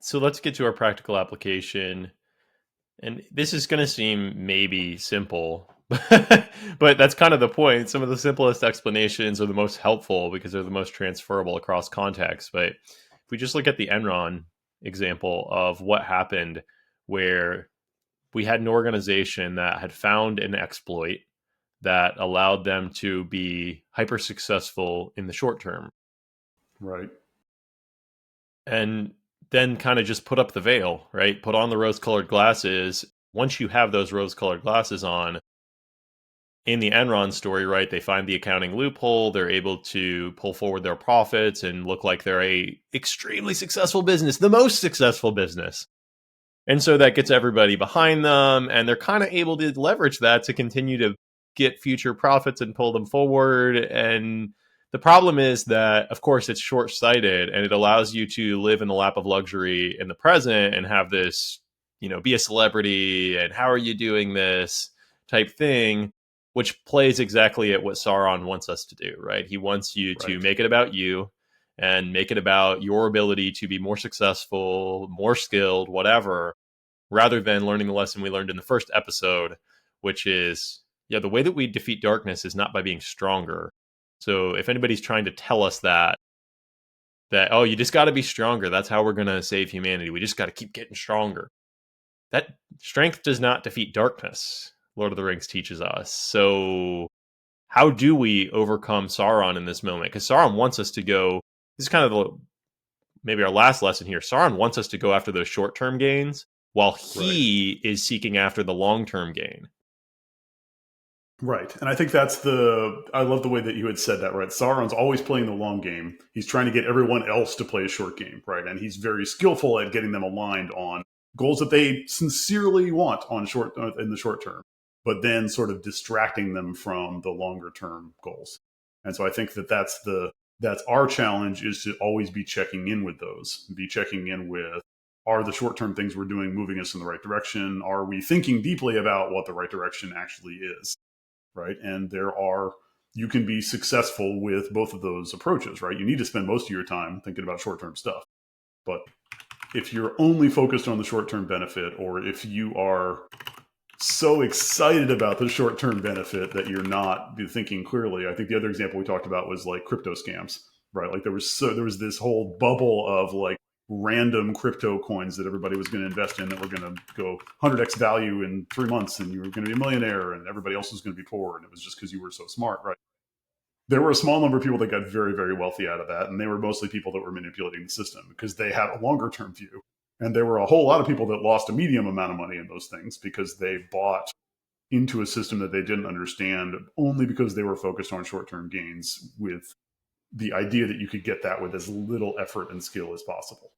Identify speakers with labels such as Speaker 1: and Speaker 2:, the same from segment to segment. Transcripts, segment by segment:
Speaker 1: So let's get to our practical application. And this is going to seem maybe simple, but that's kind of the point. Some of the simplest explanations are the most helpful because they're the most transferable across contexts. But if we just look at the Enron example of what happened, where we had an organization that had found an exploit that allowed them to be hyper successful in the short term.
Speaker 2: Right.
Speaker 1: And then kind of just put up the veil, right? Put on the rose colored glasses. Once you have those rose colored glasses on, in the Enron story, right, they find the accounting loophole. They're able to pull forward their profits and look like they're a extremely successful business, the most successful business. And so that gets everybody behind them, and they're kind of able to leverage that to continue to get future profits and pull them forward. And the problem is that, of course, it's short sighted and it allows you to live in the lap of luxury in the present and have this, be a celebrity and how are you doing this type thing, which plays exactly at what Sauron wants us to do, right? He wants you to
Speaker 2: Right.
Speaker 1: make it about you and make it about your ability to be more successful, more skilled, whatever, rather than learning the lesson we learned in the first episode, which is, yeah, the way that we defeat darkness is not by being stronger. So if anybody's trying to tell us that oh, you just got to be stronger, that's how we're going to save humanity, we just got to keep getting stronger. That strength does not defeat darkness, Lord of the Rings teaches us. So how do we overcome Sauron in this moment? Because Sauron wants us to go. This is kind of maybe our last lesson here. Sauron wants us to go after those short-term gains while
Speaker 2: Right.
Speaker 1: he is seeking after the long-term gain.
Speaker 2: Right. And I think I love the way that you had said that, right? Sauron's always playing the long game. He's trying to get everyone else to play a short game, right? And he's very skillful at getting them aligned on goals that they sincerely want in the short term, but then sort of distracting them from the longer term goals. And so I think that's our challenge, is to always be checking in with those, be checking in with, are the short term things we're doing moving us in the right direction? Are we thinking deeply about what the right direction actually is? Right. And you can be successful with both of those approaches, right? You need to spend most of your time thinking about short term stuff. But if you're only focused on the short term benefit, or if you are so excited about the short term benefit that you're not thinking clearly, I think the other example we talked about was like crypto scams, right? Like there was this whole bubble of like random crypto coins that everybody was going to invest in that were going to go 100x value in 3 months, and you were going to be a millionaire and everybody else was going to be poor, and it was just because you were so smart, right? There were a small number of people that got very, very wealthy out of that, and they were mostly people that were manipulating the system because they had a longer term view. And there were a whole lot of people that lost a medium amount of money in those things because they bought into a system that they didn't understand, only because they were focused on short term gains, with the idea that you could get that with as little effort and skill as possible.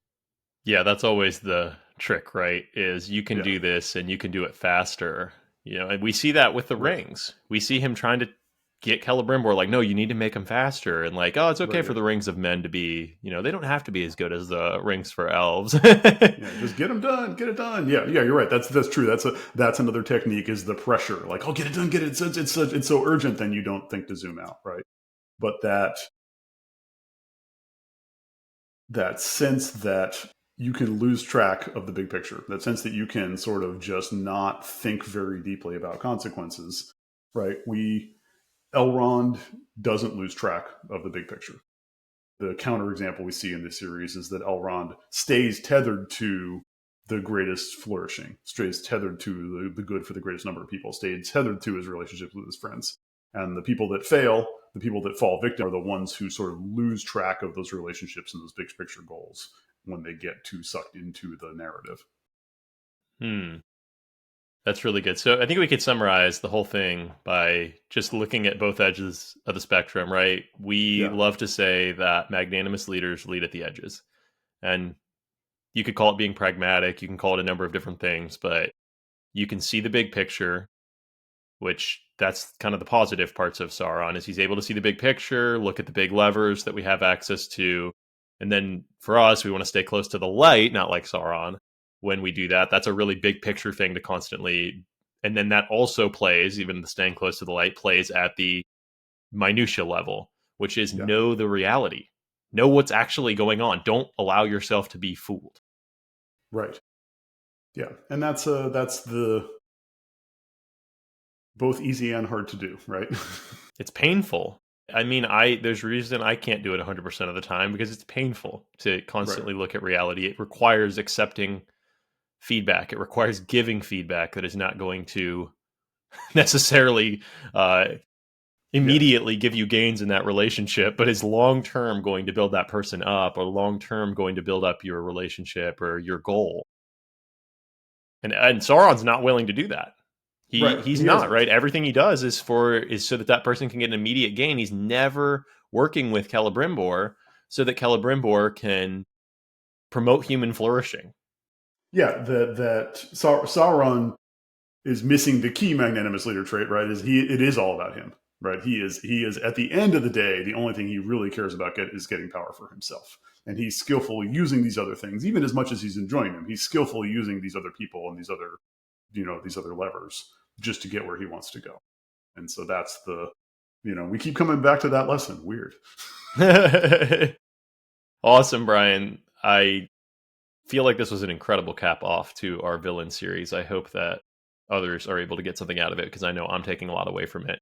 Speaker 1: Yeah, that's always the trick, right? Is you can
Speaker 2: Yeah.
Speaker 1: do this and you can do it faster. And we see that with the
Speaker 2: Right.
Speaker 1: rings. We see him trying to get Celebrimbor, like, no, you need to make them faster. And like, oh, it's okay
Speaker 2: Right.
Speaker 1: for
Speaker 2: Yeah.
Speaker 1: the rings of men to be, they don't have to be as good as the rings for elves.
Speaker 2: Yeah, just get them done, get it done. Yeah, yeah, you're right. That's true. That's another technique, is the pressure. Like, oh, get it done, get it. It's so urgent, then you don't think to zoom out, right? But that sense that you can lose track of the big picture, that sense that you can sort of just not think very deeply about consequences, right? Elrond doesn't lose track of the big picture. The counterexample we see in this series is that Elrond stays tethered to the greatest flourishing, stays tethered to the good for the greatest number of people, stays tethered to his relationships with his friends. And the people that fail, the people that fall victim, are the ones who sort of lose track of those relationships and those big picture goals when they get too sucked into the narrative.
Speaker 1: Hmm. That's really good. So I think we could summarize the whole thing by just looking at both edges of the spectrum, right? We
Speaker 2: Yeah.
Speaker 1: love to say that magnanimous leaders lead at the edges. And you could call it being pragmatic, you can call it a number of different things, but you can see the big picture, which that's kind of the positive parts of Sauron, is he's able to see the big picture, look at the big levers that we have access to. And then for us, we want to stay close to the light, not like Sauron. When we do that, that's a really big picture thing to constantly. And then that also plays, even the staying close to the light plays at the minutia level, which is
Speaker 2: Yeah.
Speaker 1: know the reality, know what's actually going on. Don't allow yourself to be fooled.
Speaker 2: Right. Yeah. And that's the both easy and hard to do, right?
Speaker 1: It's painful. I mean, there's a reason I can't do it 100% of the time because it's painful to
Speaker 2: Right.
Speaker 1: constantly look at reality. It requires accepting feedback. It requires giving feedback that is not going to necessarily uh,
Speaker 2: Yeah.
Speaker 1: immediately give you gains in that relationship, but is long term going to build that person up, or long term going to build up your relationship or your goal. And Sauron's not willing to do that.
Speaker 2: Right.
Speaker 1: He's
Speaker 2: He
Speaker 1: not,
Speaker 2: isn't.
Speaker 1: right. Everything he does is so that that person can get an immediate gain. He's never working with Celebrimbor so that Celebrimbor can promote human flourishing.
Speaker 2: Yeah. That Sauron is missing the key magnanimous leader trait, right? It is all about him, right? He is at the end of the day, the only thing he really cares about is getting power for himself. And he's skillfully using these other things, even as much as he's enjoying them. He's skillfully using these other people and these other levers just to get where he wants to go. And so that's we keep coming back to that lesson. Weird.
Speaker 1: Awesome, Brian. I feel like this was an incredible cap off to our villain series. I hope that others are able to get something out of it because I know I'm taking a lot away from it.